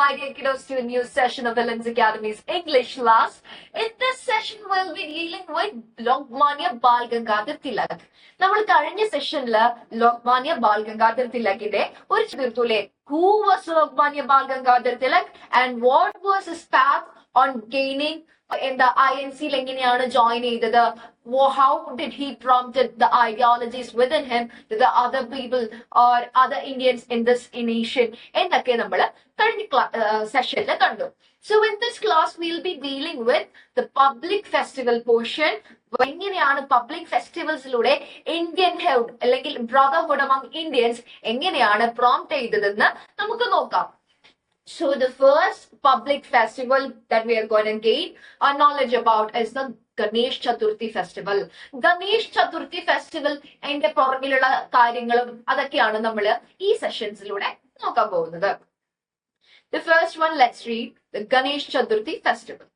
my dear kiddos, to a new session of Ellen's Academy's English class. In this session, we'll be dealing with Lokmanya Bal Gangadhar Tilak. നമ്മൾ കഴിഞ്ഞ സെഷനില് ലോക്മാന്യ ബാൽ ഗംഗാധർ തിലകിന്റെ ഒരു ചോദ്യത്തിലെ who was Lokmanya Bal Gangadhar Tilak and what was his path on gaining in the INC എങ്ങനെയാണ് join ചെയ്തത്, how did he prompted the ideologies within him to the other people or other Indians in this nation എന്നൊക്കെ നമ്മൾ കഴിഞ്ഞ സെഷനിൽ കണ്ടു. So in this class we'll be dealing with the public festival portion. എങ്ങനെയാണ് public ഫെസ്റ്റിവൽസിലൂടെ Indian head അല്ലെങ്കിൽ brotherhood among Indians എങ്ങനെയാണ് prompt ചെയ്തതെന്ന് നമുക്ക് നോക്കാം. So the first public festival that we are going to gain our knowledge about is the Ganesh Chaturthi festival. Ganesh Chaturthi festival അതിന്റെ പുറകിലുള്ള കാര്യങ്ങളും അതൊക്കെയാണ് നമ്മൾ ഈ സെഷൻസിലൂടെ നോക്കാൻ പോകുന്നത്. The first one, let's read the Ganesh Chaturthi festival.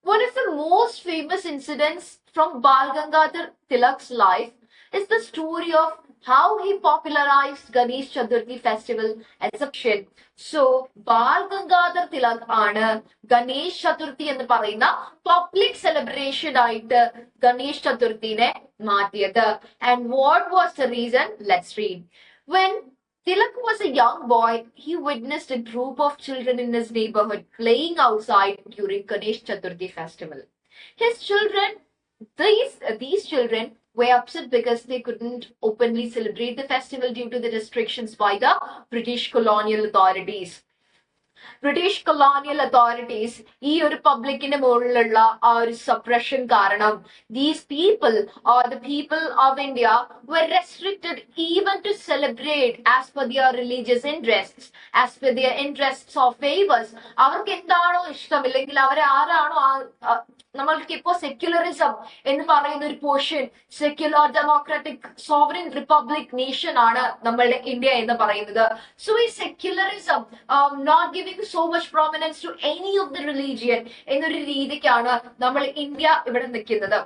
One of the most famous incidents from Bal Gangadhar Tilak's life is the story of how he popularized Ganesh Chaturthi festival as a mission. So, Bal Gangadhar Tilak ആണ് Ganesh Chaturthi എന്ന് പറയുന്ന public celebration ആയിട്ട് Ganesh Chaturthine മാറ്റിയത്. And what was the reason? Let's read. When Tilak was a young boy, he witnessed a group of children in his neighborhood playing outside during Ganesh Chaturthi festival. His children, these children were upset because they couldn't openly celebrate the festival due to the restrictions by the British colonial authorities. British colonial authorities ഈ ഒരു പബ്ലിക്കിന്റെ മുകളിലുള്ള ആ ഒരു suppression കാരണം these people or the people of India were restricted even to celebrate as per their religious interests, as per their interests or favors. അവർക്ക് എന്താണോ ഇഷ്ടം അല്ലെങ്കിൽ അവരെ ആരാണോ നമ്മൾക്ക് ഇപ്പോ സെക്യുലറിസം എന്ന് പറയുന്ന ഒരു portion, secular democratic sovereign republic nation ആണ് നമ്മളുടെ ഇന്ത്യ എന്ന് പറയുന്നത്. സോ ഈ secularism not giving so much prominence to any of the religion എന്നൊരു രീതിക്കാണ് നമ്മൾ ഇന്ത്യ ഇവിടെ നിൽക്കുന്നത്.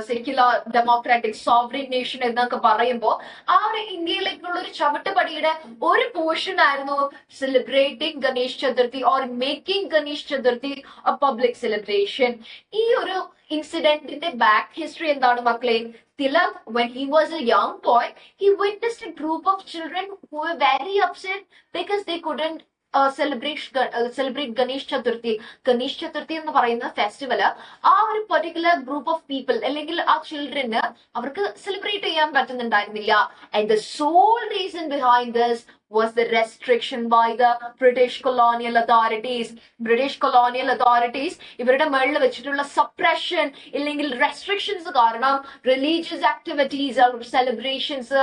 സെക്യുലർ ഡെമോക്രാറ്റിക് സോവറിൻ നേഷൻ എന്നൊക്കെ പറയുമ്പോൾ ആ ഒരു ഇന്ത്യയിലേക്കുള്ള ഒരു ചവിട്ടുപടിയുടെ ഒരു പോർഷൻ ആയിരുന്നു celebrating Ganesh Chaturthi or making Ganesh Chaturthi A public celebration. ഈ ഒരു ഇൻസിഡന്റിന്റെ ബാക്ക് ഹിസ്റ്ററി എന്താണ് മക്കളെ? Tilak, when he was a young boy, he witnessed a group of children who were very upset because they couldn't celebrate Ganesh Chaturthi. Ganesh Chaturthi എന്ന് പറയുന്ന festival ആ ഒരു particular group of people അല്ലെങ്കിൽ ആ ചിൽഡ്രന് അവർക്ക് celebrate ചെയ്യാൻ പറ്റുന്നുണ്ടായിരുന്നില്ല. And the sole reason behind this was the restriction by the British colonial authorities. British colonial authorities ഇവരുടെ മേളിൽ വെച്ചിട്ടുള്ള സപ്രഷൻ ഇല്ലെങ്കിൽ റെസ്ട്രിക്ഷൻസ് കാരണം റിലീജിയസ് ആക്ടിവിറ്റീസ് സെലിബ്രേഷൻസ്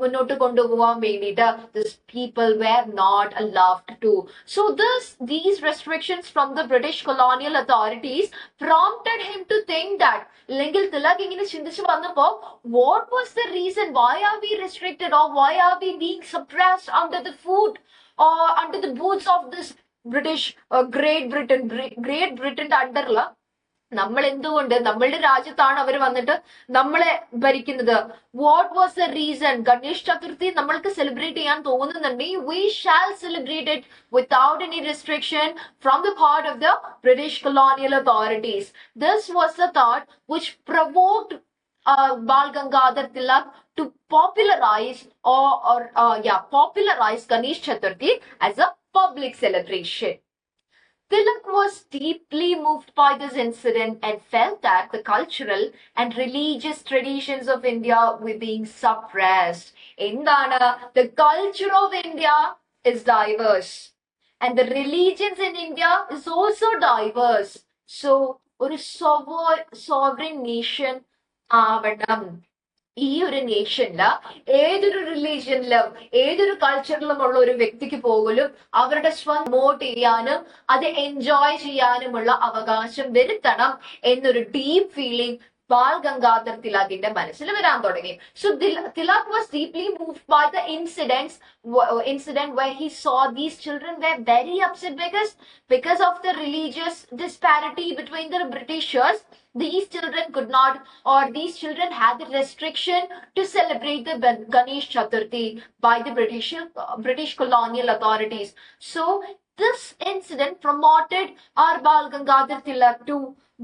മുന്നോട്ട് കൊണ്ടുപോകാൻ വേണ്ടിയിട്ട് these people were not allowed to. So these restrictions from the British colonial authorities prompted him to think that അല്ലെങ്കിൽ തിലക് ഇങ്ങനെ ചിന്തിച്ചു വന്നപ്പോ what was the reason, why are we restricted or why are we being suppressed under the foot or under the boots of this British Great Britain അണ്ടറില് നമ്മൾ എന്തുകൊണ്ട് നമ്മളുടെ രാജ്യത്താണ് അവർ വന്നിട്ട് നമ്മളെ ഭരിക്കുന്നത്? What was the reason? Ganesh Chaturthi നമ്മൾക്ക് സെലിബ്രേറ്റ് ചെയ്യാൻ തോന്നുന്നുണ്ടെങ്കിൽ we shall celebrate it without any restriction from the part of the British colonial authorities. This was the thought which provoked Bal Gangadhar Tilak to popularize Ganesh Chaturthi as a public celebration. Tilak was deeply moved by this incident and felt that the cultural and religious traditions of India were being suppressed. Endana, the culture of India is diverse and the religions in India is also diverse. So, ഒരു sovereign nation ആവണം. ഈ ഒരു നേഷനില് ഏതൊരു റിലീജിയനിലും ഏതൊരു കൾച്ചറിലും ഉള്ള ഒരു വ്യക്തിക്ക് പോലും അവരുടെ സ്വന്തം വോട്ട് ചെയ്യാനും അത് എൻജോയ് ചെയ്യാനുമുള്ള അവകാശം വരുത്തണം എന്നൊരു deep feeling Bal Gangadhar Tilakinte മനസ്സിൽ വരാൻ തുടങ്ങി. So Tilak was deeply moved by the incident where he saw these children were very upset because of the religious disparity between the Britishers. These children could not, or these children had the restriction to celebrate the Ganesh Chaturthi by the British colonial authorities. So this incident promoted our Bal Gangadhar Tilak to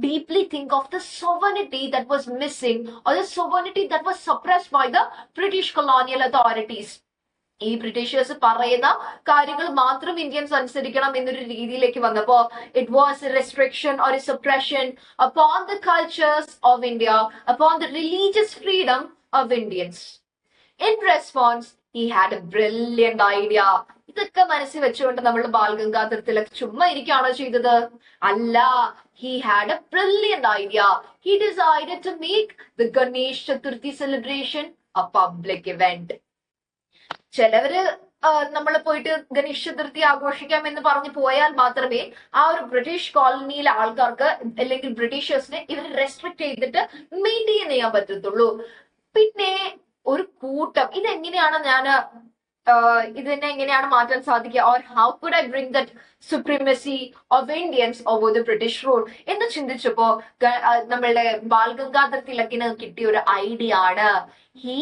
deeply think of the sovereignty that was missing, or the sovereignty that was suppressed by the British colonial authorities. ഈ Britishers പറയുന്ന കാര്യങ്ങൾ മാത്രം Indians അനുസരിക്കണം എന്നൊരു രീതിയിലേക്ക് വന്നപ്പോ it was A restriction or A suppression upon the cultures of India, upon the religious freedom of Indians. In response he had A brilliant idea. ഇതൊക്കെ മനസ്സിൽ വെച്ചുകൊണ്ട് നമ്മൾ ബാൽ ഗംഗാധർ തിലക് ചുമ്മാ ഇരിക്കുകയാണോ ചെയ്തത്? അല്ല. He had a brilliant idea. He decided to make the Ganesh Chaturthi celebration a public event. ചിലവര് നമ്മൾ പോയിട്ട് ഗണേശ ചതുർത്ഥി ആഘോഷിക്കാം എന്ന് പറഞ്ഞു പോയാൽ മാത്രമേ ആ ഒരു ബ്രിട്ടീഷ് കോളനിയിലെ ആൾക്കാർക്ക് അല്ലെങ്കിൽ ബ്രിട്ടീഷേഴ്സിനെ ഇവർ റെസ്ട്രിക്ട് ചെയ്തിട്ട് മെയിൻറ്റെയിൻ ചെയ്യാൻ പറ്റത്തുള്ളൂ. പിന്നെ ഒരു കൂട്ടം ഇതെങ്ങനെയാണ് ഇതിനെ എങ്ങനെയാണ് മാറ്റാൻ സാധിക്കുക? Or how could I bring that supremacy of Indians over the British rule എന്ന് ചിന്തിച്ചപ്പോ നമ്മളുടെ ബാൽ ഗംഗാധർ തിലകിന് കിട്ടിയ ഒരു ഐഡിയ ആണ് he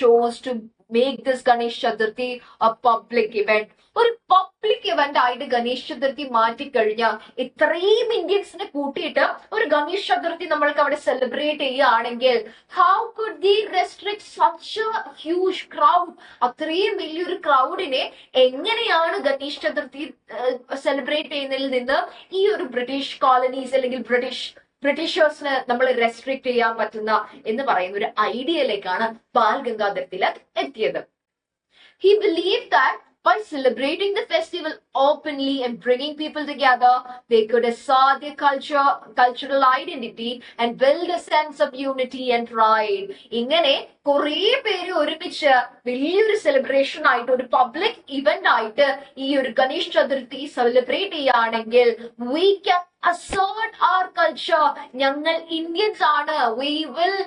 chose to make this Ganesh Chaturthi a public event. ഒരു പബ്ലിക് ഇവന്റ് ആയിട്ട് ഗണേശ് ചതുർത്ഥി മാറ്റിക്കഴിഞ്ഞാൽ ഇത്രയും ഇന്ത്യൻസിനെ കൂട്ടിയിട്ട് ഒരു ഗണേശ് ചതുർത്ഥി നമ്മൾക്ക് അവിടെ സെലിബ്രേറ്റ് ചെയ്യുകയാണെങ്കിൽ how could the restrict such A huge crowd? അത്രയും വലിയൊരു ക്രൗഡിനെ എങ്ങനെയാണ് ഗണേശ് ചതുർത്ഥി സെലിബ്രേറ്റ് ചെയ്യുന്നതിൽ നിന്ന് ഈ ഒരു ബ്രിട്ടീഷ് കോളനീസ് അല്ലെങ്കിൽ ബ്രിട്ടീഷേഴ്സിന് നമ്മൾ റെസ്ട്രിക്ട് ചെയ്യാൻ പറ്റുന്ന എന്ന് പറയുന്ന ഒരു ഐഡിയയിലേക്കാണ് ബാൽ ഗംഗാധർ തിലക് എത്തിയത്. He believed that by celebrating the festival openly and bringing people together, they could assert their cultural identity and build a sense of unity and pride. ഇങ്ങനെ കുറെ പേര് ഒരുമിച്ച് വലിയൊരു സെലിബ്രേഷൻ ആയിട്ട് ഒരു പബ്ലിക് ഇവന്റ് ആയിട്ട് ഈ ഒരു ഗണേശ് ചതുർത്ഥി സെലിബ്രേറ്റ് ചെയ്യുകയാണെങ്കിൽ we can assert our culture. ഞങ്ങൾ ഇന്ത്യൻസ് ആണ്. We will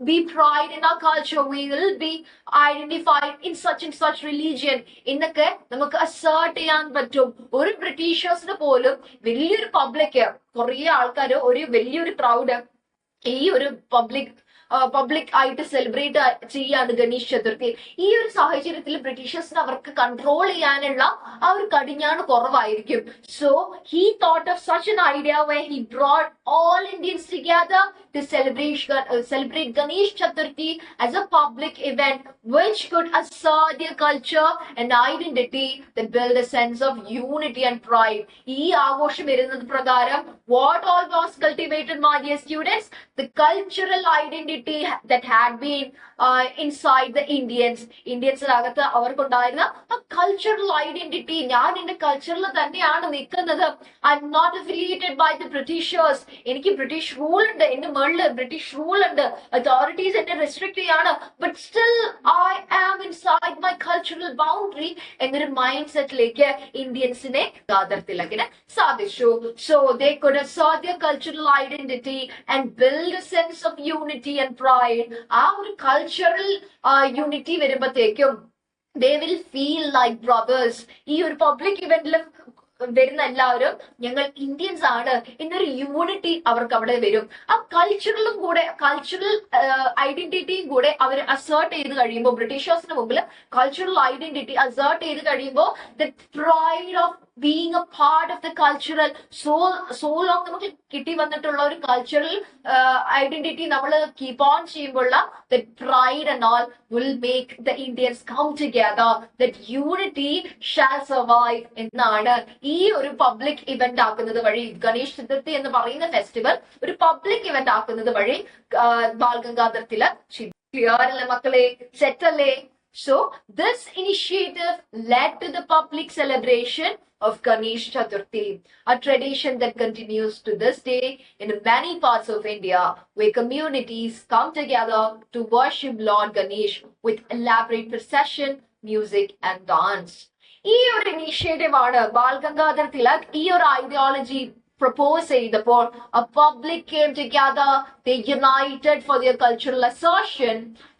be pride in our culture. We will be identified in such religion. എന്നൊക്കെ നമുക്ക് assert ചെയ്യാൻ പറ്റും. ഒരു ബ്രിട്ടീഷേഴ്സിന് പോലും വലിയൊരു പബ്ലിക് കുറെ ആൾക്കാർ ഒരു വലിയൊരു ക്രൗഡ് ഈ ഒരു പബ്ലിക് ആയിട്ട് സെലിബ്രേറ്റ് ചെയ്യാണ് ഗണേശ് ചതുർത്ഥി. ഈ ഒരു സാഹചര്യത്തിൽ ബ്രിട്ടീഷേഴ്സിന് അവർക്ക് കൺട്രോൾ ചെയ്യാനുള്ള ആ ഒരു കടിഞ്ഞാണ് കുറവായിരിക്കും. So he thought of such an idea where he brought all Indians together to celebrate Ganesh Chaturthi as a public event which could assert their culture and identity that build a sense of unity and pride. ഈ ആഘോഷം വരുന്നത് പ്രകാരം what all was cultivated, my dear students? The cultural identity that had been inside the ഇന്ത്യൻസിനകത്ത് അവർക്കുണ്ടായിരുന്ന ആ cultural identity. ഞാൻ എന്റെ കൾച്ചറിൽ തന്നെയാണ് നിൽക്കുന്നത്. I'm not affiliated by the Britishers. എനിക്ക് ബ്രിട്ടീഷ് റൂൾ ഉണ്ട്, എന്റെ മുകളിൽ ബ്രിട്ടീഷ് റൂൾ ഉണ്ട്, അതോറിറ്റീസ് എന്നെ റെസ്ട്രിക്ട് ചെയ്യാണ്, but still I am inside my cultural boundary എന്നൊരു മൈൻഡ് സെറ്റിലേക്ക് ഇന്ത്യൻസിനെ ഗാദർ തിലകിന് സാധിച്ചു. So they could assert their cultural identity and build a sense of unity and pride. ആ ഒരു കൾച്ചറൽ യൂണിറ്റി വരുമ്പോഴത്തേക്കും they will feel like brothers. ഈ ഒരു പബ്ലിക് ഇവന്റിൽ വരുന്ന എല്ലാവരും ഞങ്ങൾ ഇന്ത്യൻസ് ആണ് എന്നൊരു യൂണിറ്റി അവർക്ക് അവിടെ വരും. ആ കൾച്ചറൽ ഐഡന്റിറ്റിയും കൂടെ അവർ അസേർട്ട് ചെയ്ത് കഴിയുമ്പോൾ ബ്രിട്ടീഷേഴ്സിന് മുമ്പിൽ കൾച്ചറൽ ഐഡന്റിറ്റി അസേർട്ട് ചെയ്ത് കഴിയുമ്പോൾ the pride of being a part of the cultural so long നമുക്ക് കിട്ടി വന്നിട്ടുള്ള ഒരു കൾച്ചറൽ ഐഡന്റിറ്റി നമ്മൾ കീപ് ഓൺ ചെയ്യുമ്പോഴുള്ള that pride and all will make the Indians come together, that unity shall survive എന്നാണ് ഈ ഒരു പബ്ലിക് ഇവന്റ് ആക്കുന്നത് വഴി, ഗണേശ് ചതുർത്ഥി എന്ന് പറയുന്ന ഫെസ്റ്റിവൽ ഒരു പബ്ലിക് ഇവന്റ് ആക്കുന്നത് വഴി ബാൽ ഗംഗാധർ തിലക്. ക്ലിയർ അല്ലേ മക്കളെ? സെറ്റ് അല്ലേ? So this initiative led to the public celebration of Ganesh Chaturthi, a tradition that continues to this day in many parts of India, where communities come together to worship Lord Ganesh with elaborate procession, music and dance. ഈ ഒരു initiative ആണ് ബാൽ ഗംഗാധർ തിലക് ഈ ഒരു ideology propose ചെയ്തപ്പോൾ a public came together, they united for their cultural assertion,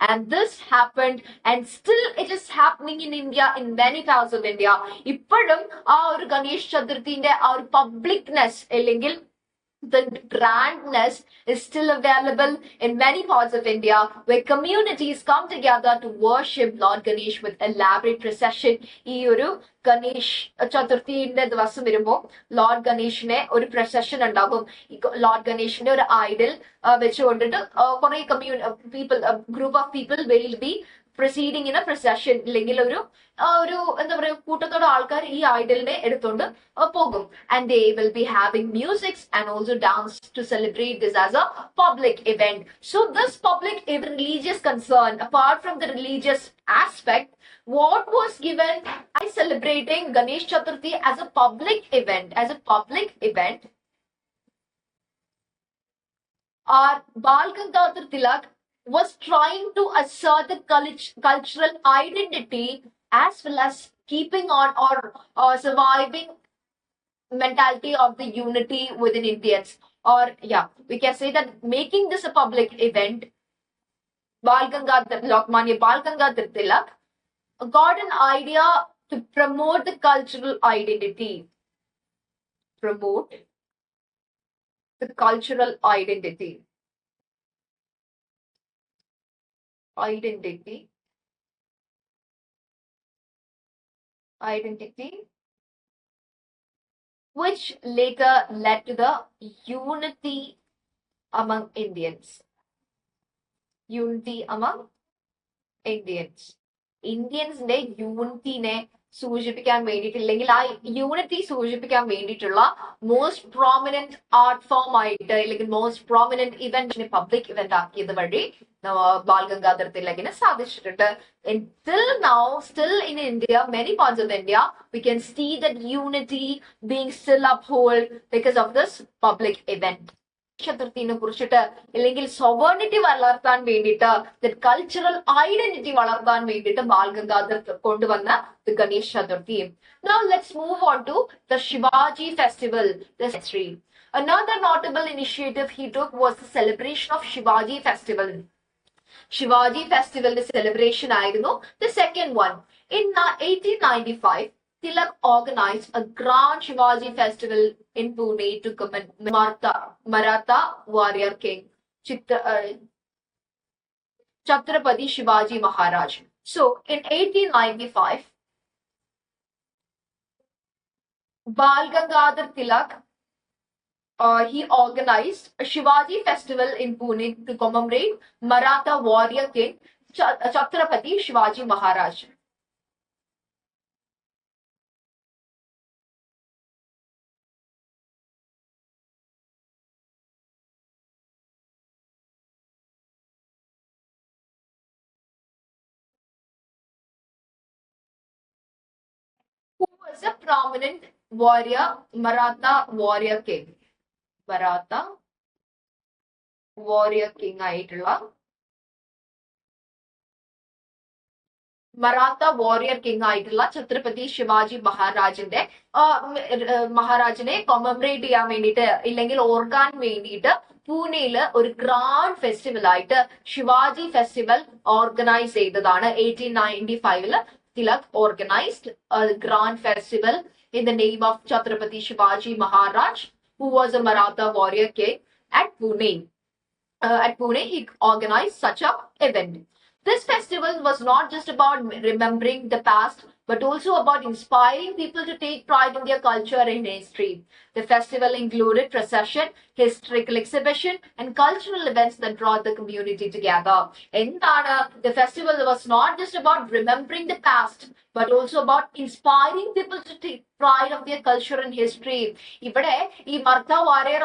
and this happened, and still it is happening in India, in many parts of India. ഇപ്പോഴും ആ ഒരു ഗണേശ് ചതുർത്ഥിന്റെ ആ ഒരു പബ്ലിക്നെസ് അല്ലെങ്കിൽ the grandness is still available in many parts of India, where communities come together to worship Lord Ganesh with elaborate procession. ഈ ഒരു ഗണേഷ് ചതുർത്ഥിന്റെ ദിവസം വരുമ്പോൾ ലോർഡ് ഗണേഷിനെ ഒരു പ്രൊസഷൻ ഉണ്ടാകും. ലോർഡ് ഗണേഷിന്റെ ഒരു ഐഡൽ വെച്ചുകൊണ്ടിട്ട് കുറെ people group of people will be proceeding in A procession, അല്ലെങ്കിൽ ഒരു എന്താ പറയുക കൂട്ടത്തോടെ ആൾക്കാർ ഈ ഐഡലിനെ എടുത്തോണ്ട് പോകും. And they will be having musics and also dance to celebrate this as a public event. So this public religious concern, apart from the religious aspect, what was given by celebrating Ganesh Chaturthi as a public event, Bal Gangadhar Tilak was trying to assert the cultural identity as well as keeping on or surviving mentality of the unity within Indians. Or we can say that making this a public event, Lokmanya Bal Gangadhar Tilak got an idea to promote the cultural identity. Promote the cultural identity. Which later led to the unity among Indians. ഇന്ത്യൻസിന്റെ യൂണിറ്റിനെ സൂചിപ്പിക്കാൻ വേണ്ടിയിട്ട്, അല്ലെങ്കിൽ ആ unity സൂചിപ്പിക്കാൻ വേണ്ടിയിട്ടുള്ള most prominent art form ആയിട്ട്, അല്ലെങ്കിൽ most prominent event public event ആക്കിയത് വഴി ബാൽ ഗംഗാധർ തിലകിന് സാധിച്ചിട്ടുണ്ട്. Till now, still in India, many parts of India, we can see that unity being still upheld because of this public event. ചതുർത്ഥിനെ കുറിച്ചിട്ട്, അല്ലെങ്കിൽ സോവേർണിറ്റി വളർത്താൻ വേണ്ടിയിട്ട്, cultural identity വളർത്താൻ വേണ്ടിയിട്ട് ബാൽ ഗംഗാധർ കൊണ്ടുവന്ന Ganesh Chaturthi. Now let's move on to the Shivaji festival. Another notable initiative he took was the celebration of Shivaji festival. Shivaji festival celebration ആയിരുന്നു the second one. In 1895, Tilak organized a grand Shivaji festival in Pune to commemorate Maratha warrior king Chhatrapati Shivaji Maharaj. So in 1895, Bal Gangadhar Tilak he organized a Shivaji festival in Pune to commemorate Maratha warrior king Chhatrapati Shivaji Maharaj. Who was a prominent warrior, Maratha warrior king. Maratha warrior king ആയിട്ടുള്ള Maratha Warrier king ആയിട്ടുള്ള Chhatrapati Shivaji മഹാരാജിനെ commemorate ചെയ്യാൻ വേണ്ടിയിട്ട്, ഇല്ലെങ്കിൽ ഓർക്കാൻ വേണ്ടിയിട്ട് പൂനെയില് ഒരു grand festival ആയിട്ട് Shivaji festival organise ചെയ്തതാണ്. 1895 Tilak organized a grand festival in the name of Chhatrapati Shivaji Maharaj, who was a Maratha warrior king at Pune. At Pune, he organized such an event. This festival was not just about remembering the past, but also about inspiring people to take pride in their culture and history. The festival included procession, historical exhibition, and cultural events that brought the community together. The festival was not just about remembering the past, but also about inspiring people to take pride of their culture and history. ഇവിടെ ഈ മറാത്ത വാരിയർ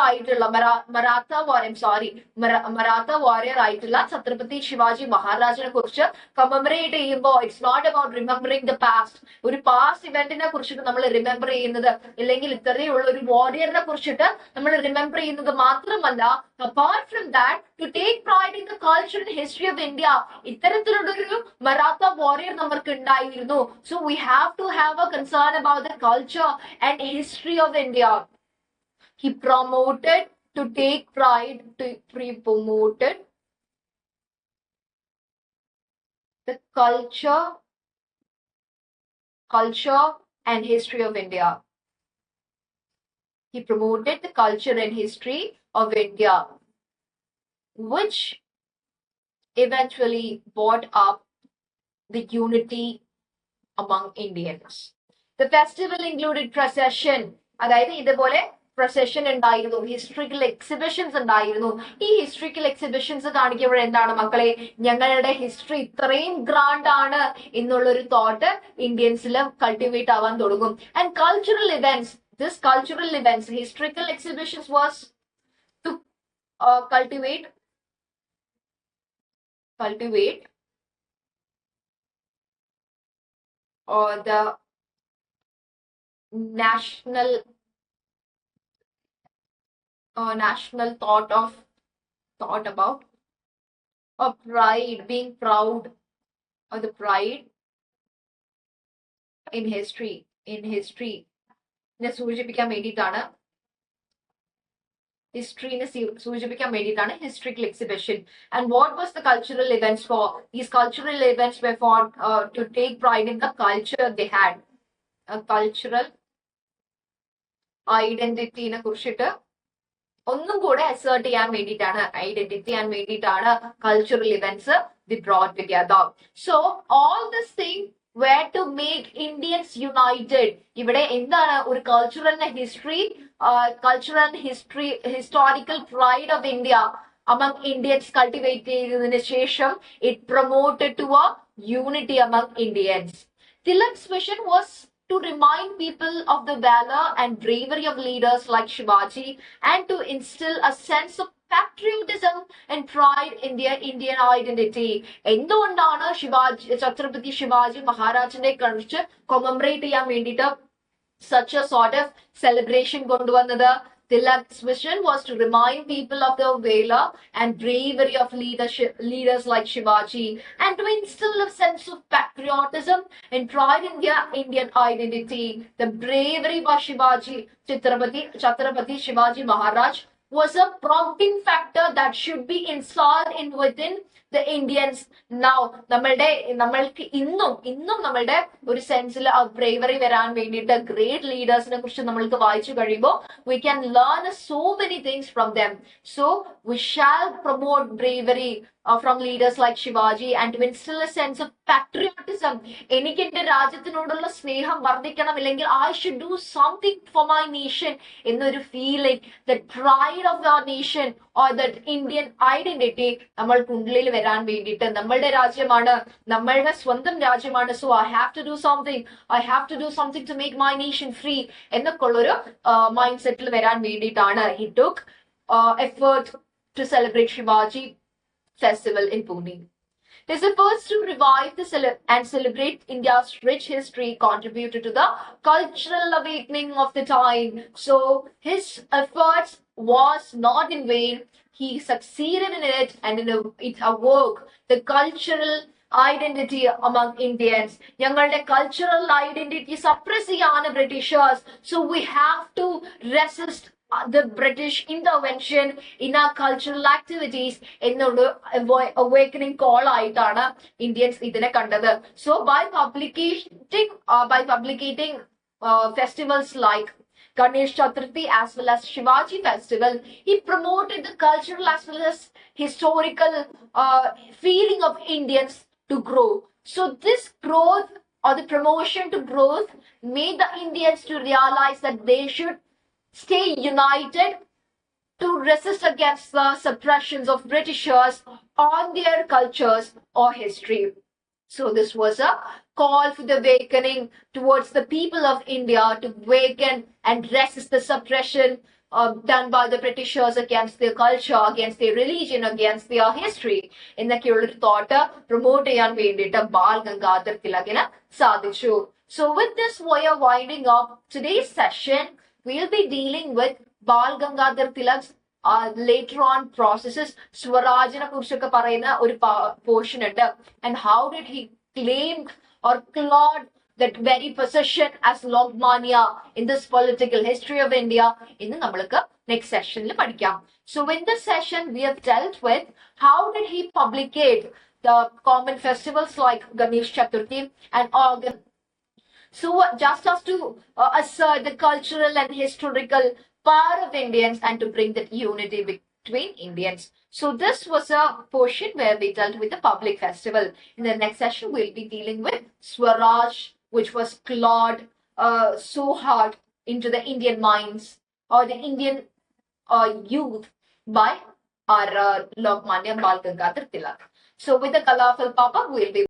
ആയിട്ടുള്ള ഛത്രപതി ശിവാജി മഹാരാജിനെ കുറിച്ച് commemorate ചെയ്യുമ്പോൾ it's not about remembering the past. ഒരു past ഇവന്റിനെ കുറിച്ചിട്ട് നമ്മൾ remember ചെയ്യുന്നത്, അല്ലെങ്കിൽ ഇത്രയുള്ള ഒരു വാരിയറിനെ കുറിച്ചിട്ട് നമ്മൾ റിമെമ്പർ ചെയ്യുന്നത് മാത്രമല്ല, apart from that, to take pride in the culture and history of India, ഇത്തരത്തിലുള്ളൊരു മറാത്ത വാരിയർ നമുക്ക് ഉണ്ടായിരുന്നു. So we have to have a concern about the culture and history of India. He promoted to take pride, promoted the culture and history of India. He promoted the culture and history of India, which eventually brought up the unity among Indians. The festival included procession. അതായത് ഇതുപോലെ procession ഉണ്ടായിരുന്നു, historical exhibitions ഉണ്ടായിരുന്നു. ഈ historical exhibitions കാണിക്കുമ്പോൾ എന്താണ് മക്കളെ, ഞങ്ങളുടെ history ഇത്രയും ഗ്രാൻഡ് ആണ് എന്നുള്ളൊരു തോട്ട് ഇന്ത്യൻസിൽ കൾട്ടിവേറ്റ് ആവാൻ തുടങ്ങും. And cultural events, this cultural events, historical exhibitions was to cultivate the national thought about pride, being proud, or the pride in history സൂചിപ്പിക്കാൻ വേണ്ടിയിട്ടാണ് ഹിസ്റ്ററിനെ സൂചിപ്പിക്കാൻ വേണ്ടിയിട്ടാണ് historical exhibition. And what was the cultural events for? These cultural events were for to take pride in the culture they had. Cultural ഐഡന്റിറ്റിനെ കുറിച്ചിട്ട് ഒന്നും കൂടെ assert ചെയ്യാൻ വേണ്ടിയിട്ടാണ്, ഐഡന്റിറ്റി ചെയ്യാൻ വേണ്ടിയിട്ടാണ് cultural events the brought together. So all this thing where to make Indians united. ഇവിടെ എന്താണ് ഒരു historical pride of India among Indians cultivate ചെയ്തതിനു ശേഷം it promoted to a unity among Indians. Tilak's vision was to remind people of the valor and bravery of leaders like Shivaji and to instill a sense of patriotism and pride in their Indian identity. എന്തുകൊണ്ടാണ് ഛത്രപതി ശിവാജി മഹാരാജിനെ കുറിച്ച് commemorate ചെയ്യാൻ വേണ്ടിയിട്ട് such a sort of celebration കൊണ്ടുവന്നത്? Tilak's vision was to remind people of the valor and bravery of leaders like Shivaji and to instill a sense of patriotism and pride in their Indian identity. The bravery by Chhatrapati Shivaji Maharaj was a prompting factor that should be installed in within the Indians. Now നമ്മൾക്ക് ഇന്നും നമ്മളുടെ ഒരു സെൻസിൽ ആ bravery വരാൻ വേണ്ടിയിട്ട് great ലീഡേഴ്സിനെ കുറിച്ച് നമ്മൾക്ക് വായിച്ചു കഴിയുമ്പോൾ we can learn so many things from them. So we shall promote bravery from leaders like Shivaji and to instill a sense of patriotism. എനിക്ക് എന്റെ രാജ്യത്തിനോടുള്ള സ്നേഹം വർദ്ധിക്കണം, ഇല്ലെങ്കിൽ I should do something for my nation എന്നൊരു feeling, the pride of our nation or that Indian identity നമ്മൾക്ക് ഉള്ളിൽ വരാൻ വേണ്ടിയിട്ട് നമ്മളുടെ രാജ്യമാണ്, നമ്മളുടെ സ്വന്തം രാജ്യമാണ്, so I have to do something to make my nation free എന്നൊക്കെ ഉള്ളൊരു മൈൻഡ് സെറ്റിൽ വരാൻ വേണ്ടിയിട്ടാണ് he took effort to celebrate Shivaji festival in Pune. His efforts to revive and celebrate India's rich history contributed to the cultural awakening of the time. So his efforts was not in vain. He succeeded in it, and it awoke the cultural identity among Indians. ഞങ്ങളുടെ cultural identity suppress ചെയ്യാണ് Britishers. So we have to resist the British intervention in our cultural activities എന്നുള്ള awakening call ആയിട്ടാണ് Indians ഇതിനെ കണ്ടത്. So by publicating festivals like Ganesh Chaturthi as well as Shivaji festival, he promoted the cultural as well as historical feeling of Indians to grow. So this growth or the promotion to growth made the Indians to realize that they should stay united to resist against the suppressions of Britishers on their cultures or history. So this was a call for the awakening towards the people of India to awaken and resist the suppression done by the Britishers against their culture, against their religion, against their history. എന്നൊക്കെയുള്ളൊരു thought promote ചെയ്യാൻ വേണ്ടിയിട്ട് ബാൽ ഗംഗാധർ തിലകിന് സാധിച്ചു. So with this, we are winding up today's session. We'll be dealing with Bal Gangadhar Tilak's later on processes. Swarajine കുറിച്ചൊക്കെ പറയുന്ന ഒരു portion ഉണ്ട്. And how did he claim or clawed that very position as Logmania in this political history of India in the next session. So in this session, we have dealt with how did he publicate the common festivals like Ganesh Chaturthi and Organ. So just as to assert the cultural and historical power of Indians and to bring that unity between Indians. So this was a portion where we dealt with the public festival. In the next session, we'll be dealing with Swaraj, which was clawed so hard into the Indian minds or the Indian youth by our Lokmanya Bal Gangadhar Tilak. So with the colorful pop-up, we'll be